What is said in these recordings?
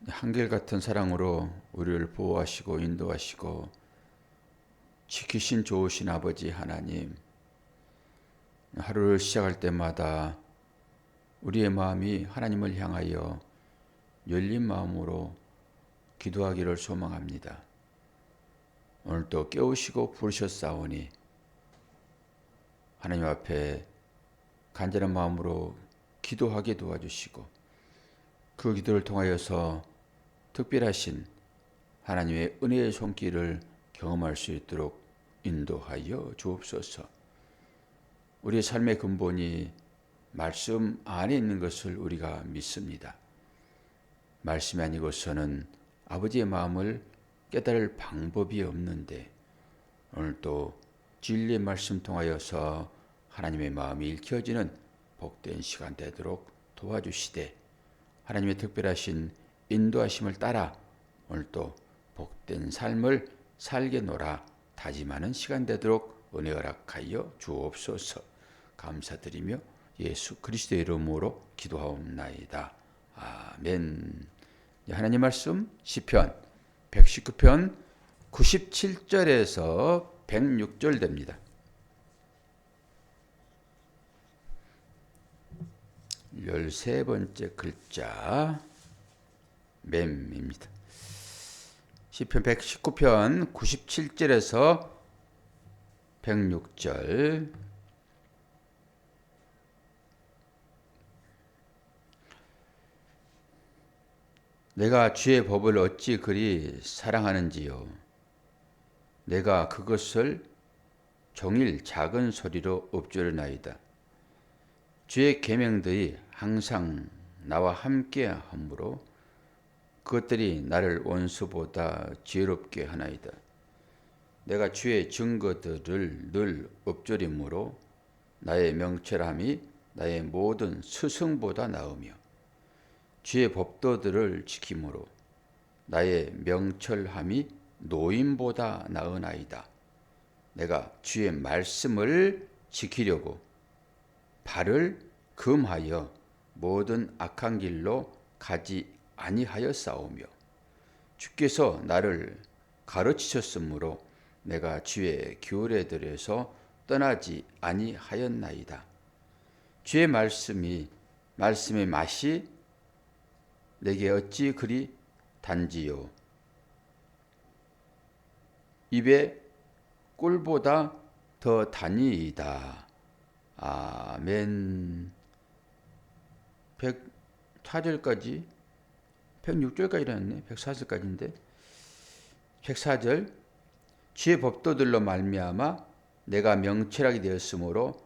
한결같은 사랑으로 우리를 보호하시고 인도하시고 지키신 좋으신 아버지 하나님, 하루를 시작할 때마다 우리의 마음이 하나님을 향하여 열린 마음으로 기도하기를 소망합니다. 오늘도 깨우시고 부르셨사오니 하나님 앞에 간절한 마음으로 기도하게 도와주시고 그 기도를 통하여서 특별하신 하나님의 은혜의 손길을 경험할 수 있도록 인도하여 주옵소서. 우리의 삶의 근본이 말씀 안에 있는 것을 우리가 믿습니다. 말씀이 아니고서는 아버지의 마음을 깨달을 방법이 없는데 오늘도 진리의 말씀 통하여서 하나님의 마음이 읽혀지는 복된 시간 되도록 도와주시되 하나님의 특별하신 인도하심을 따라 오늘도 복된 삶을 살게노라 다짐하는 시간 되도록 은혜 허락하여 주옵소서. 감사드리며 예수 그리스도의 이름으로 기도하옵나이다. 아멘. 하나님 말씀 시편 119편 97절에서 106절 됩니다. 13번째 글자 맴입니다. 시편 119편 97절에서 106절. 내가 주의 법을 어찌 그리 사랑하는지요. 내가 그것을 종일 작은 소리로 읊조리나이다. 주의 계명들이 항상 나와 함께 하므로 그것들이 나를 원수보다 지혜롭게 하나이다. 내가 주의 증거들을 늘 읊조림으로 나의 명철함이 나의 모든 스승보다 나으며 주의 법도들을 지킴으로 나의 명철함이 노인보다 나으나이다. 내가 주의 말씀을 지키려고 발을 금하여 모든 악한 길로 가지 아니하였사오며 주께서 나를 가르치셨으므로 내가 주의 규례들에서 떠나지 아니하였나이다. 주의 말씀의 맛이 내게 어찌 그리 단지요. 입에 꿀보다 더 단이이다. 아멘. 104절까지 106절까지 나왔네. 104절까지인데 104절 주의 법도들로 말미암아 내가 명철하게 되었으므로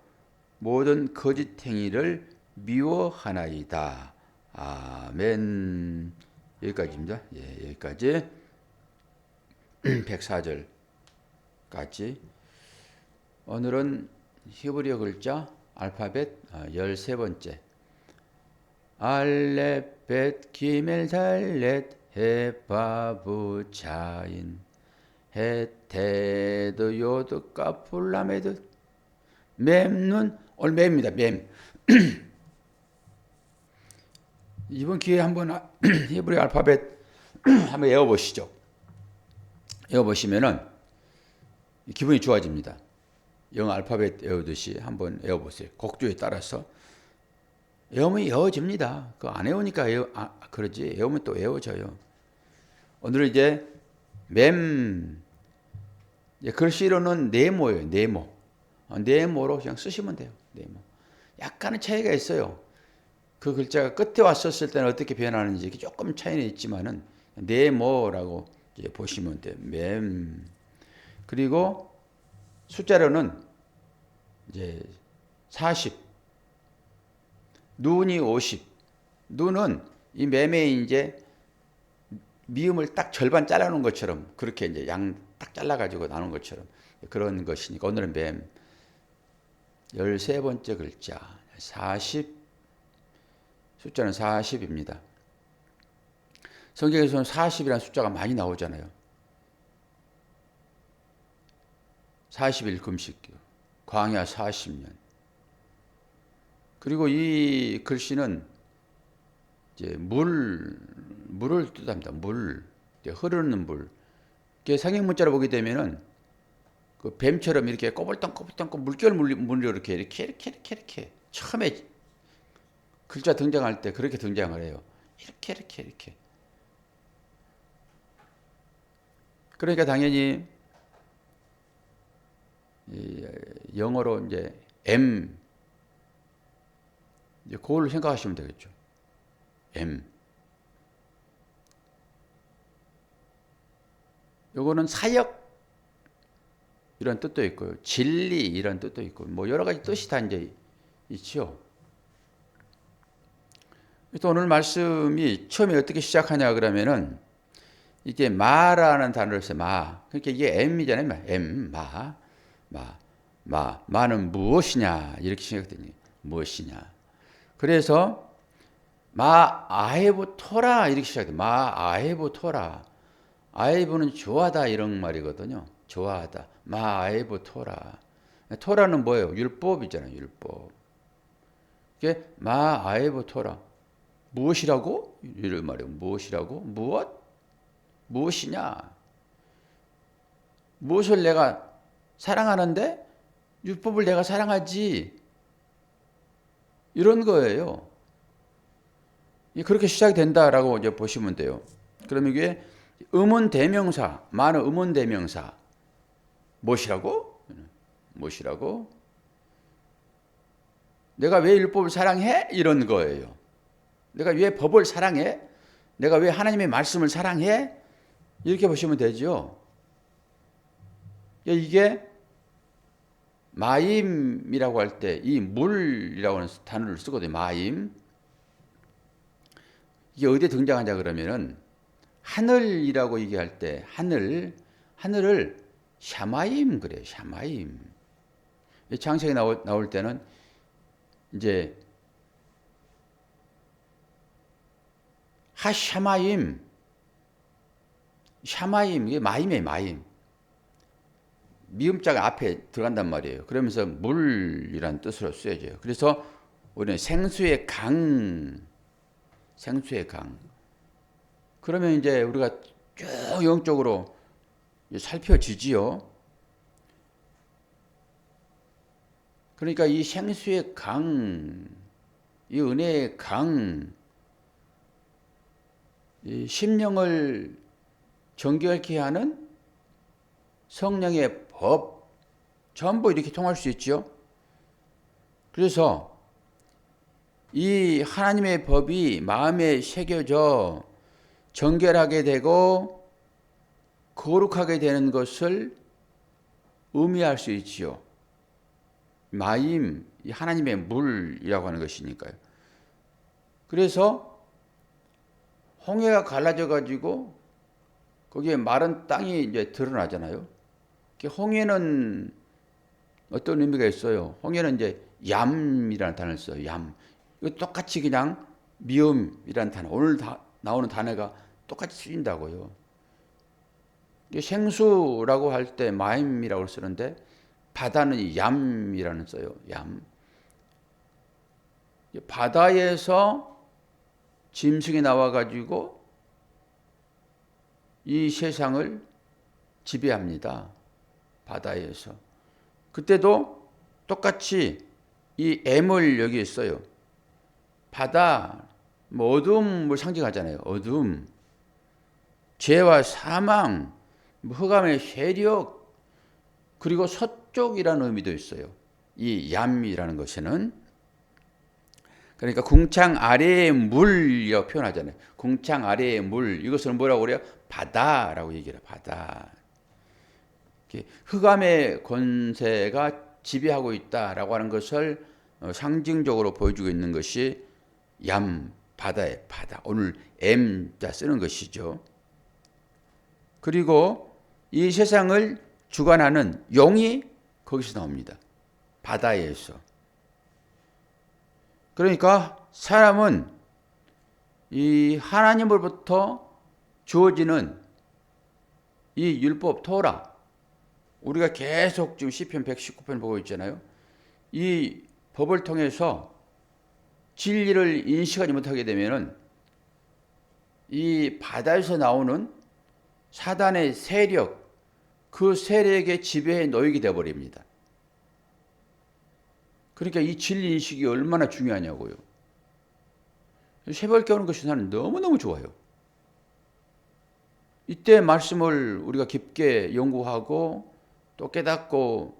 모든 거짓 행위를 미워하나이다. 아멘. 여기까지입니다. 여기까지 104절까지. 오늘은 히브리어 글자 알파벳 13번째 알렙 벳 기멜 달렛 헤바브 자인 헤테드 요드 카풀라메드 memnun 오늘 mem입니다. mem입니다. 이번 기회에 한번 히브리 알파벳 한번 외워보시죠. 외워보시면은 기분이 좋아집니다. 영어 알파벳 외우듯이 한번 외워보세요. 곡조에 따라서 외우면 외워집니다. 그거 안 외우니까 그러지. 외우면 또 외워져요. 오늘은 이제 맴 글씨로는 네모예요. 네모. 네모로 그냥 쓰시면 돼요. 네모. 약간은 차이가 있어요. 그 글자가 끝에 왔었을 때는 어떻게 변하는지 조금 차이는 있지만은 네모라고 이제 보시면 돼요. 맴. 그리고 숫자로는 이제 40, 눈이 50. 눈은 이 맴에 이제 미음을 딱 절반 잘라놓은 것처럼 그렇게 이제 양 딱 잘라가지고 나눈 것처럼 그런 것이니까 오늘은 맴 13번째 글자 40 숫자는 40입니다. 성경에서는 40이라는 숫자가 많이 나오잖아요. 40일 금식교, 광야 40년. 그리고 이 글씨는 이제 물을 뜻합니다. 물, 흐르는 물. 상형 문자로 보게 되면은 그 뱀처럼 이렇게 꼬불덩꼬불덩 물결 물이 이렇게 처음에 글자 등장할 때 그렇게 등장을 해요. 이렇게. 그러니까 당연히 영어로 이제 M, 이제 그걸로 생각하시면 되겠죠. M. 요거는 사역 이런 뜻도 있고요. 진리 이런 뜻도 있고 뭐 여러 가지 뜻이 다 이제 있죠. 또 오늘 말씀이 처음에 어떻게 시작하냐 그러면은 이게 마라는 단어를 써요. 마. 그러니까 이게 M이잖아요. M, 마는 무엇이냐 이렇게 생각되니 무엇이냐. 그래서 아헤브 토라 이렇게 시작돼요. 아헤브 토라. 아헤브는 좋아하다 이런 말이거든요. 좋아하다. 아헤브 토라. 토라는 뭐예요? 율법이잖아요. 율법. 이게 아헤브 토라. 무엇이라고? 이런 말이에요. 무엇이라고? 무엇이냐? 무엇을 내가 사랑하는데 율법을 내가 사랑하지. 이런 거예요. 그렇게 시작이 된다라고 이제 보시면 돼요. 그럼 이게 의문 대명사, 많은 의문 대명사. 무엇이라고? 내가 왜 율법을 사랑해? 이런 거예요. 내가 왜 법을 사랑해? 내가 왜 하나님의 말씀을 사랑해? 이렇게 보시면 되죠. 이게 마임이라고 할 때 이 물이라고 하는 단어를 쓰거든요. 마임. 이게 어디에 등장하냐 그러면은 하늘이라고 얘기할 때 하늘을 샤마임 그래요. 샤마임. 창세기 나올 때는 이제 하샤마임, 샤마임 이게 마임이에요. 마임. 미음자가 앞에 들어간단 말이에요. 그러면서 물이라는 뜻으로 쓰여져요. 그래서 우리는 생수의 강. 그러면 이제 우리가 쭉 영적으로 살펴지지요. 그러니까 이 생수의 강, 이 은혜의 강, 이 심령을 정결케 하는 성령의 법, 전부 이렇게 통할 수 있죠. 그래서 이 하나님의 법이 마음에 새겨져 정결하게 되고 거룩하게 되는 것을 의미할 수 있지요. 마임, 하나님의 물이라고 하는 것이니까요. 그래서 홍해가 갈라져 가지고 거기에 마른 땅이 이제 드러나잖아요. 홍해는 어떤 의미가 있어요? 홍해는 이제 얌이라는 단어를 써요. 얌. 이거 똑같이 그냥 미음이라는 단어. 오늘 나오는 단어가 똑같이 쓰인다고요. 생수라고 할 때 마임이라고 쓰는데 바다는 얌이라는 써요. 얌. 바다에서 짐승이 나와가지고 이 세상을 지배합니다. 바다에서. 그때도 똑같이 이 M을 여기 있어요. 바다, 어둠을 상징하잖아요. 어둠. 죄와 사망, 흑암의 세력, 그리고 서쪽이라는 의미도 있어요. 이 얌이라는 것에는. 그러니까 궁창 아래의 물이라고 표현하잖아요. 궁창 아래의 물. 이것을 뭐라고 그래요? 바다라고 얘기해요. 바다. 흑암의 권세가 지배하고 있다라고 하는 것을 상징적으로 보여주고 있는 것이 얌, 바다의 바다. 오늘 M자 쓰는 것이죠. 그리고 이 세상을 주관하는 용이 거기서 나옵니다. 바다에서. 그러니까 사람은 이 하나님으로부터 주어지는 이 율법 토라, 우리가 계속 지금 시편 119편 보고 있잖아요. 이 법을 통해서 진리를 인식하지 못하게 되면은 이 바다에서 나오는 사단의 세력, 그 세력의 지배에 놓이게 되어버립니다. 그러니까 이 진리 인식이 얼마나 중요하냐고요. 새벽 깨우는 것이 나는 너무너무 좋아요. 이때 말씀을 우리가 깊게 연구하고 또 깨닫고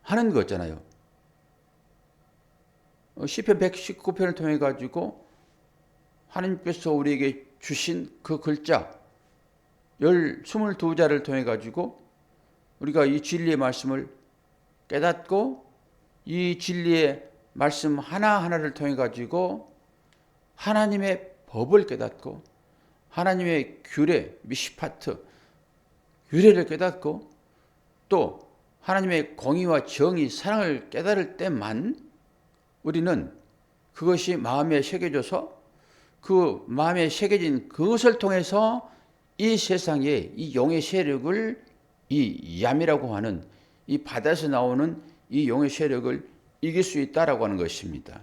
하는 거 있잖아요. 시편 119편을 통해 가지고 하나님께서 우리에게 주신 그 글자 22자를 통해 가지고 우리가 이 진리의 말씀을 깨닫고 이 진리의 말씀 하나하나를 통해 가지고 하나님의 법을 깨닫고 하나님의 규례, 미시파트, 규례를 깨닫고 또 하나님의 공의와 정의, 사랑을 깨달을 때만 우리는 그것이 마음에 새겨져서 그 마음에 새겨진 그것을 통해서 이 세상에 이 용의 세력을 이 얌이라고 하는 이 바다에서 나오는 이 용의 세력을 이길 수 있다라고 하는 것입니다.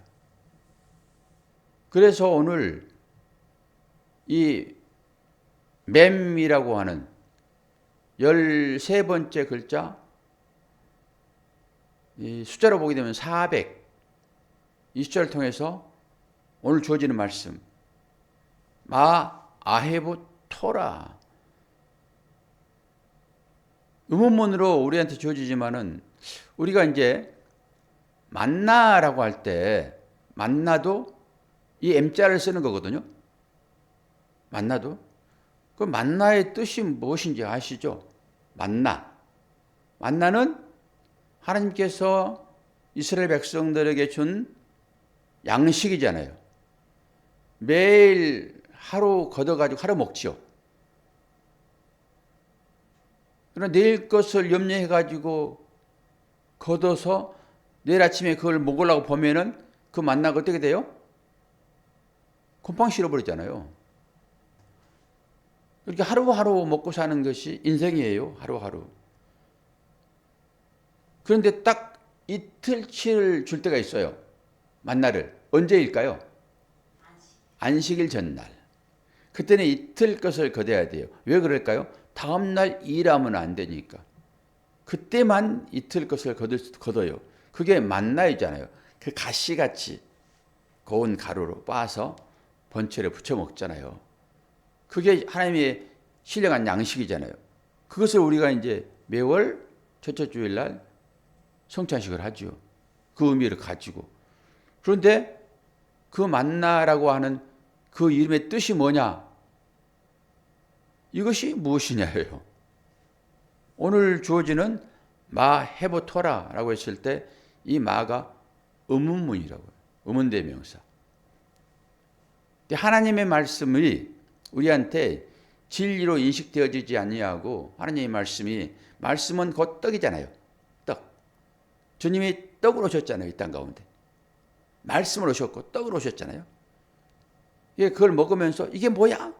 그래서 오늘 이 맴이라고 하는 13번째 글자 이 숫자로 보게 되면 400 이 숫자를 통해서 오늘 주어지는 말씀 마 아헤부 토라 의문문으로 우리한테 주어지지만은 우리가 이제 만나라고 할 때 만나도 이 M자를 쓰는 거거든요. 만나도 그 만나의 뜻이 무엇인지 아시죠? 만나는 하나님께서 이스라엘 백성들에게 준 양식이잖아요. 매일 하루 걷어가지고 하루 먹지요. 그러나 내일 것을 염려해가지고 걷어서 내일 아침에 그걸 먹으려고 보면은 그 만나가 어떻게 돼요? 곰팡이 실어버리잖아요. 이렇게 하루하루 먹고 사는 것이 인생이에요. 하루하루. 그런데 딱 이틀치를 줄 때가 있어요. 만나를. 언제일까요? 안식일 전날. 그때는 이틀 것을 거둬야 돼요. 왜 그럴까요? 다음날 일하면 안 되니까. 그때만 이틀 것을 거둬요. 그게 만나이잖아요. 그 가시같이 고운 가루로 빻아서 번철에 부쳐 먹잖아요. 그게 하나님의 신령한 양식이잖아요. 그것을 우리가 이제 매월 첫째 주일날 성찬식을 하죠. 그 의미를 가지고. 그런데 그 만나라고 하는 그 이름의 뜻이 뭐냐? 이것이 무엇이냐예요. 오늘 주어지는 마 헤보토라라고 했을 때 이 마가 의문문이라고요. 의문대명사. 하나님의 말씀이 우리한테 진리로 인식되어지지 아니하고 하나님의 말씀은 곧 떡이잖아요. 떡. 주님이 떡으로 오셨잖아요. 이 땅 가운데. 말씀으로 오셨고 떡으로 오셨잖아요. 그걸 먹으면서 이게 뭐야?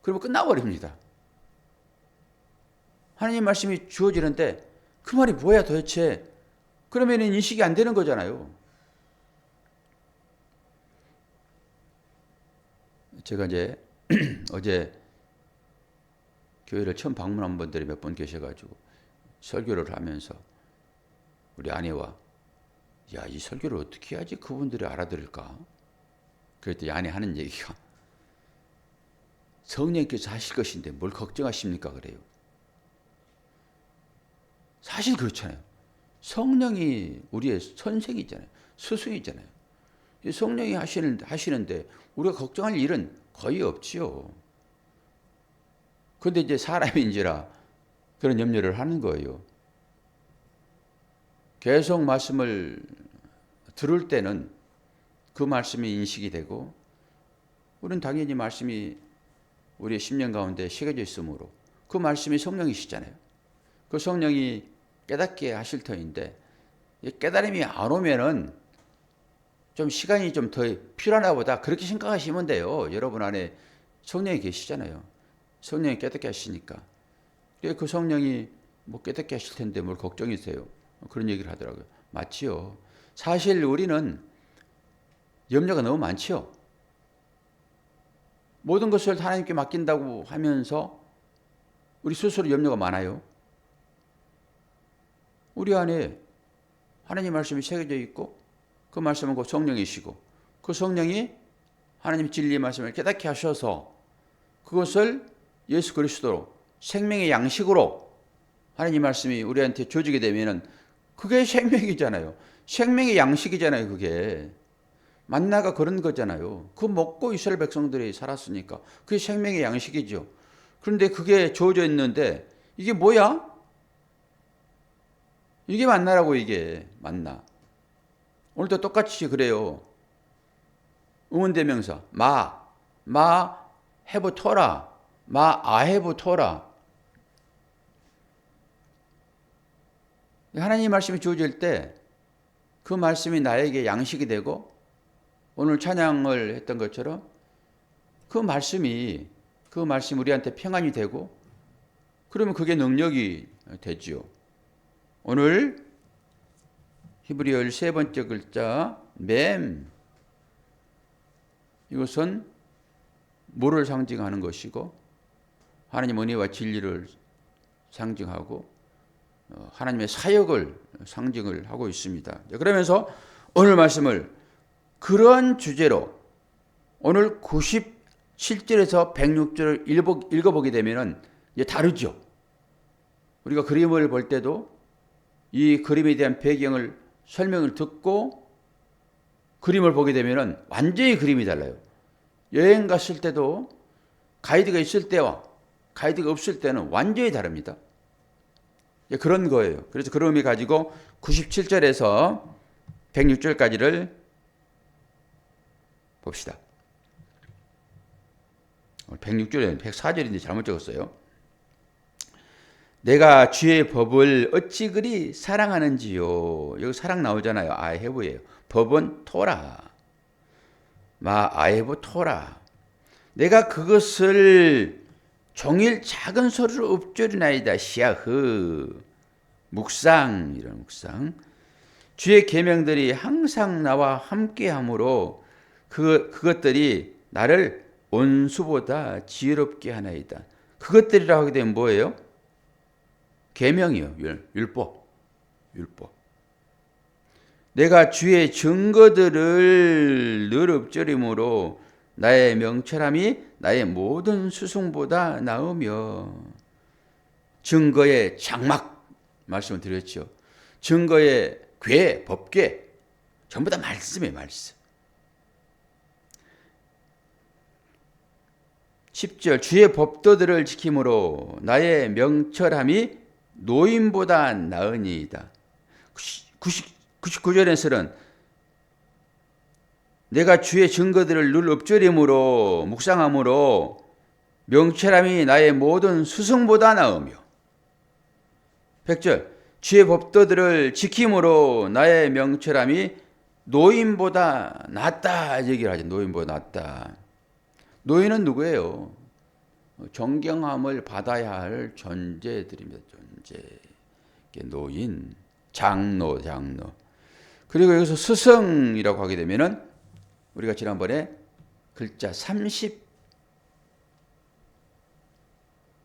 그러면 끝나버립니다. 하나님 말씀이 주어지는데 그 말이 뭐야 도대체? 그러면 인식이 안 되는 거잖아요. 제가 이제 어제 교회를 처음 방문한 분들이 몇 분 계셔가지고 설교를 하면서 우리 아내와 야, 이 설교를 어떻게 해야지 그분들이 알아들을까? 그랬더니 아내 하는 얘기가 성령께서 하실 것인데 뭘 걱정하십니까? 그래요. 사실 그렇잖아요. 성령이 우리의 선생이잖아요. 스승이잖아요. 성령이 하시는데 우리가 걱정할 일은 거의 없지요. 그런데 이제 사람인지라 그런 염려를 하는 거예요. 계속 말씀을 들을 때는 그 말씀이 인식이 되고 우리는 당연히 말씀이 우리의 심령 가운데 새겨져 있으므로 그 말씀이 성령이시잖아요. 그 성령이 깨닫게 하실 터인데 깨달음이 안 오면은 좀 시간이 좀 더 필요하나 보다 그렇게 생각하시면 돼요. 여러분 안에 성령이 계시잖아요. 성령이 깨닫게 하시니까. 그 성령이 뭐 깨닫게 하실 텐데 뭘 걱정이세요? 그런 얘기를 하더라고요. 맞지요. 사실 우리는 염려가 너무 많지요. 모든 것을 하나님께 맡긴다고 하면서 우리 스스로 염려가 많아요. 우리 안에 하나님 말씀이 새겨져 있고 그 말씀은 곧 성령이시고 그 성령이 하나님 진리의 말씀을 깨닫게 하셔서 그것을 예수 그리스도로 생명의 양식으로 하나님 말씀이 우리한테 주어지게 되면은 그게 생명이잖아요. 생명의 양식이잖아요. 그게 만나가 그런 거잖아요. 그거 먹고 이스라엘 백성들이 살았으니까 그게 생명의 양식이죠. 그런데 그게 주어져 있는데 이게 뭐야? 이게 만나라고. 이게 만나. 오늘도 똑같이 그래요. 의문대명사 마 해부 토라 마 아해부 토라. 하나님 말씀이 주어질 때 그 말씀이 나에게 양식이 되고 오늘 찬양을 했던 것처럼 그 말씀이 우리한테 평안이 되고 그러면 그게 능력이 되지요. 오늘 히브리어 13번째 글자 맴, 이것은 물을 상징하는 것이고 하나님 은혜와 진리를 상징하고 하나님의 사역을 상징을 하고 있습니다. 그러면서 오늘 말씀을 그런 주제로 오늘 97절에서 106절을 읽어보게 되면 이제 다르죠. 우리가 그림을 볼 때도 이 그림에 대한 배경을 설명을 듣고 그림을 보게 되면 완전히 그림이 달라요. 여행 갔을 때도 가이드가 있을 때와 가이드가 없을 때는 완전히 다릅니다. 그런 거예요. 그래서 그런 의미 가지고 97절에서 106절까지를 봅시다. 106절에 104절인데 잘못 적었어요. 내가 주의 법을 어찌 그리 사랑하는지요. 여기 사랑 나오잖아요. 아헤브예요. 법은 토라. 아헤브 토라. 내가 그것을 종일 작은 소리로 읊조리나이다. 시아흐. 묵상, 이런 묵상. 주의 계명들이 항상 나와 함께하므로 그것들이 나를 온수보다 지혜롭게 하나이다. 그것들이라고 하게 되면 뭐예요? 계명이요. 율법. 내가 주의 증거들을 늘 읊조림으로 나의 명철함이 나의 모든 수송보다 나으며. 증거의 장막 말씀을 드렸죠. 증거의 법궤 전부 다 말씀이에요. 말씀. 10절 주의 법도들을 지킴으로 나의 명철함이 노인보다 나으니이다. 99절에서는 내가 주의 증거들을 늘 읊조림으로 묵상함으로 명철함이 나의 모든 스승보다 나으며. 100절 주의 법도들을 지킴으로 나의 명철함이 노인보다 낫다 얘기를 하죠. 노인보다 낫다. 노인은 누구예요? 존경함을 받아야 할 존재들입니다. 존재. 노인, 장로. 그리고 여기서 스승이라고 하게 되면은 우리가 지난번에 글자 30,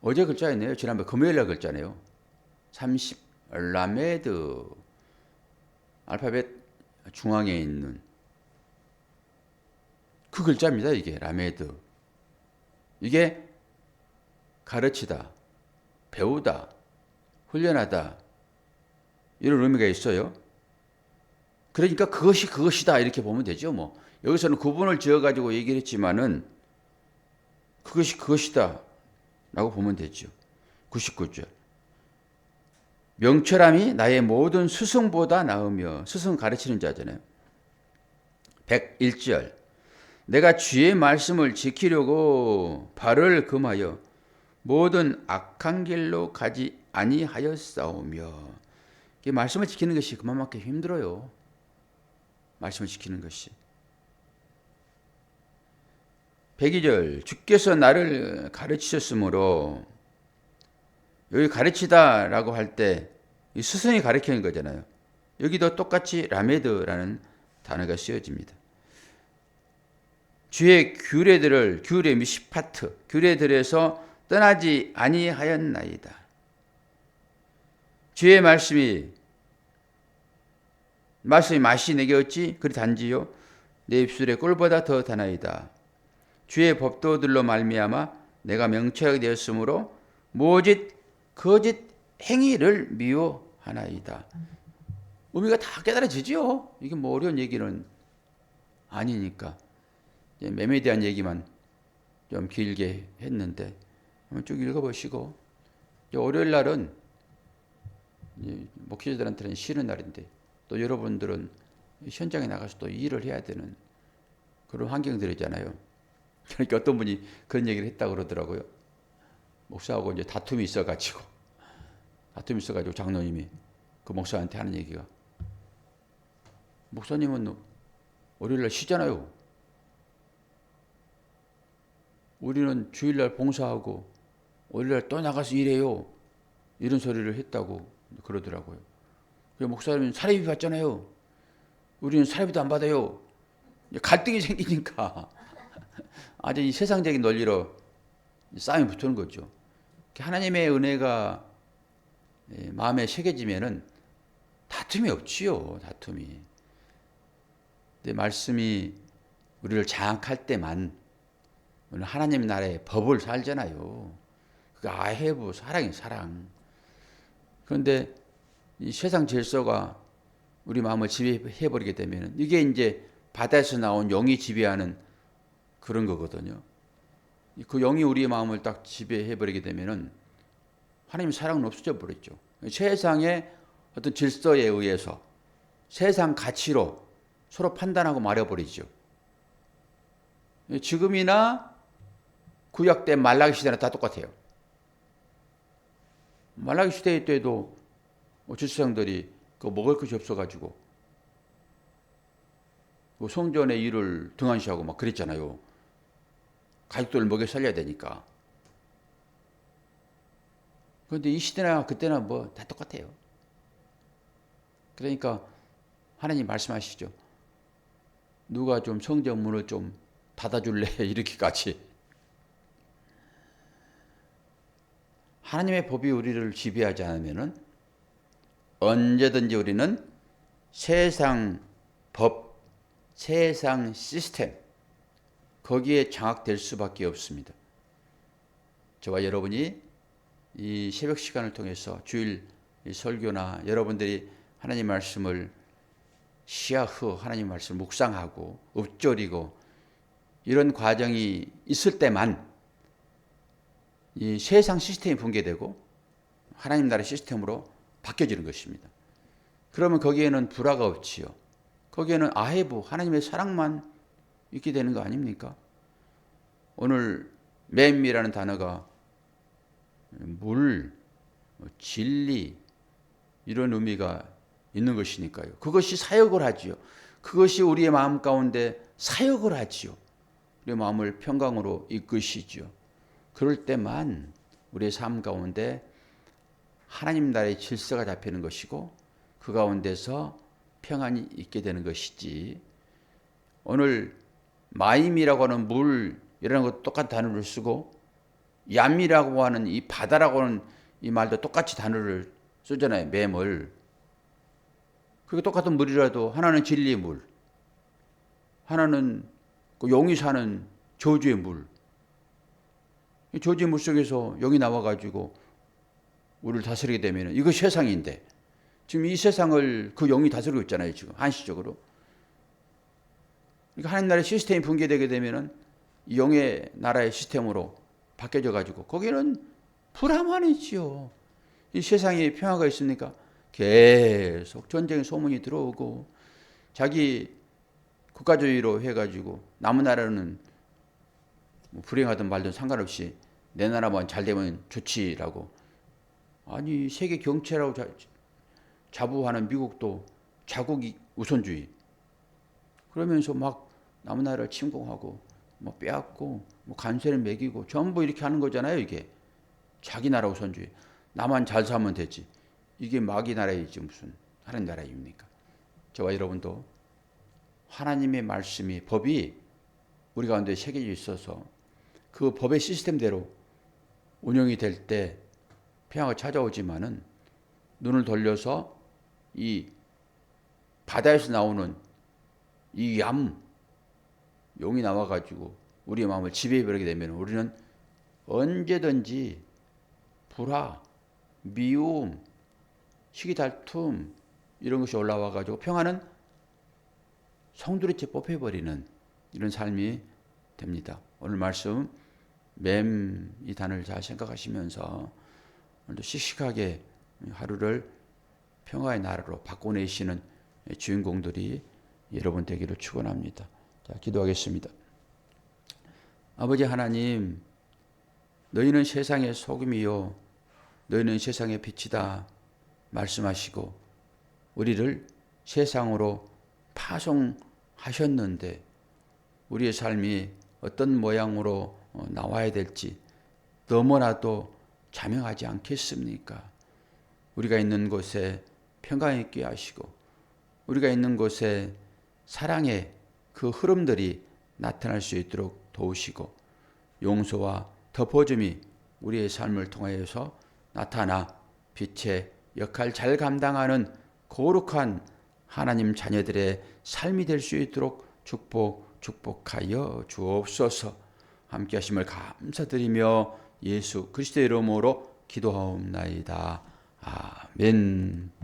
어제 글자였네요. 지난번 금요일날 글자네요. 30, 라메드, 알파벳 중앙에 있는 그 글자입니다. 이게 라메드. 이게 가르치다, 배우다, 훈련하다 이런 의미가 있어요. 그러니까 그것이 그것이다 이렇게 보면 되죠. 뭐 여기서는 구분을 지어가지고 얘기를 했지만은 그것이 그것이다 라고 보면 되죠. 99절 명철함이 나의 모든 스승보다 나으며. 스승 가르치는 자잖아요. 101절 내가 주의 말씀을 지키려고 발을 금하여 모든 악한 길로 가지 아니하였사오며. 말씀을 지키는 것이 그만큼 힘들어요. 말씀을 지키는 것이. 102절 주께서 나를 가르치셨으므로. 여기 가르치다라고 할 때 이 스승이 가르치는 거잖아요. 여기도 똑같이 라메드라는 단어가 쓰여집니다. 주의 규례 미시파트 규례들에서 떠나지 아니하였나이다. 주의 말씀이 맛이 내게 어찌 그리 단지요 내 입술의 꿀보다 더 다나이다. 주의 법도들로 말미암아 내가 명철하게 되었으므로 모짓 거짓 행위를 미워하나이다. 의미가 다 깨달아지죠. 이게 뭐 어려운 얘기는 아니니까. 매매에 대한 얘기만 좀 길게 했는데 한번 쭉 읽어보시고, 월요일 날은 목회자들한테는 쉬는 날인데 또 여러분들은 현장에 나가서 또 일을 해야 되는 그런 환경들이잖아요. 그러니까 어떤 분이 그런 얘기를 했다고 그러더라고요. 목사하고 이제 다툼이 있어가지고 장로님이 그 목사한테 하는 얘기가, 목사님은 월요일날 쉬잖아요. 우리는 주일날 봉사하고 월요일날 또 나가서 일해요. 이런 소리를 했다고 그러더라고요. 목사님은 사례비 받잖아요. 우리는 사례비도 안 받아요. 갈등이 생기니까 아주 이 세상적인 논리로 싸움이 붙는 거죠. 하나님의 은혜가 마음에 새겨지면은 다툼이 없지요. 다툼이. 근데 말씀이 우리를 장악할 때만 우리는 하나님 나라의 법을 살잖아요. 그 아헤브 사랑이 사랑. 그런데 이 세상 질서가 우리 마음을 지배해버리게 되면 이게 이제 바다에서 나온 영이 지배하는 그런 거거든요. 그 영이 우리의 마음을 딱 지배해버리게 되면은 하나님의 사랑은 없어져 버렸죠. 세상의 어떤 질서에 의해서 세상 가치로 서로 판단하고 말해버리죠. 지금이나 구약 때 말라기 시대나 다 똑같아요. 말라기 시대 때도 질서상들이 먹을 것이 없어가지고 성전의 일을 등한시하고 막 그랬잖아요. 가족들을 먹여 살려야 되니까. 그런데 이 시대나 그때나 뭐 다 똑같아요. 그러니까 하나님 말씀하시죠. 누가 좀 성전 문을 좀 닫아줄래? 이렇게까지. 하나님의 법이 우리를 지배하지 않으면은 언제든지 우리는 세상 법, 세상 시스템, 거기에 장악될 수밖에 없습니다. 저와 여러분이 이 새벽 시간을 통해서 주일 설교나 여러분들이 하나님 말씀을 시야흐 하나님 말씀을 묵상하고 읊조리고 이런 과정이 있을 때만 이 세상 시스템이 붕괴되고 하나님 나라의 시스템으로 바뀌어지는 것입니다. 그러면 거기에는 불화가 없지요. 거기에는 아헤브 하나님의 사랑만 있게 되는 거 아닙니까? 오늘 맴이라는 단어가 물, 진리 이런 의미가 있는 것이니까요. 그것이 사역을 하지요. 그것이 우리의 마음 가운데 사역을 하지요. 우리의 마음을 평강으로 이끄시지요. 그럴 때만 우리의 삶 가운데 하나님 나라의 질서가 잡히는 것이고 그 가운데서 평안이 있게 되는 것이지, 오늘 마임이라고 하는 물이라는 것도 똑같은 단어를 쓰고 얌이라고 하는 이 바다라고 하는 이 말도 똑같이 단어를 쓰잖아요. 매물. 그게 똑같은 물이라도 하나는 진리의 물, 하나는 그 용이 사는 저주의 물. 저주의 물 속에서 영이 나와가지고 우리를 다스리게 되면 이거 세상인데, 지금 이 세상을 그 영이 다스리고 있잖아요. 지금 한시적으로. 그러니까 하나님 나라의 시스템이 붕괴되게 되면은 영의 나라의 시스템으로 바뀌어져 가지고 거기는 불화만이지요. 이 세상에 평화가 있습니까? 계속 전쟁의 소문이 들어오고 자기 국가주의로 해가지고 남은 나라는 뭐 불행하든 말든 상관없이 내 나라만 잘 되면 좋지라고. 아니 세계 경제라고 자부하는 미국도 자국 우선주의 그러면서 막 남은 나라를 침공하고 뭐 빼앗고 뭐 관세를 매기고 전부 이렇게 하는 거잖아요. 이게 자기 나라 우선주의. 나만 잘 살면 되지. 이게 마귀 나라이지 무슨 하나님 나라입니까? 저와 여러분도 하나님의 말씀이 법이 우리 가운데 새겨져 있어서 그 법의 시스템대로 운영이 될 때 평화가 찾아오지만은 눈을 돌려서 이 바다에서 나오는 이 용이 나와가지고 우리의 마음을 지배해버리게 되면 우리는 언제든지 불화, 미움, 시기다툼 이런 것이 올라와가지고 평화는 송두리째 뽑혀버리는 이런 삶이 됩니다. 오늘 말씀 맴 이 단어를 잘 생각하시면서 오늘도 씩씩하게 하루를 평화의 나라로 바꿔내시는 주인공들이 여러분 되기를 축원합니다. 자, 기도하겠습니다. 아버지 하나님, 너희는 세상의 소금이요 너희는 세상의 빛이다 말씀하시고 우리를 세상으로 파송하셨는데 우리의 삶이 어떤 모양으로 나와야 될지 너무나도 자명하지 않겠습니까? 우리가 있는 곳에 평강 있게 하시고 우리가 있는 곳에 사랑의 그 흐름들이 나타날 수 있도록 도우시고 용서와 덮어줌이 우리의 삶을 통하여서 나타나 빛의 역할 잘 감당하는 거룩한 하나님 자녀들의 삶이 될 수 있도록 축복하여 주옵소서. 함께 하심을 감사드리며 예수 그리스도의 이름으로 기도하옵나이다. 아멘.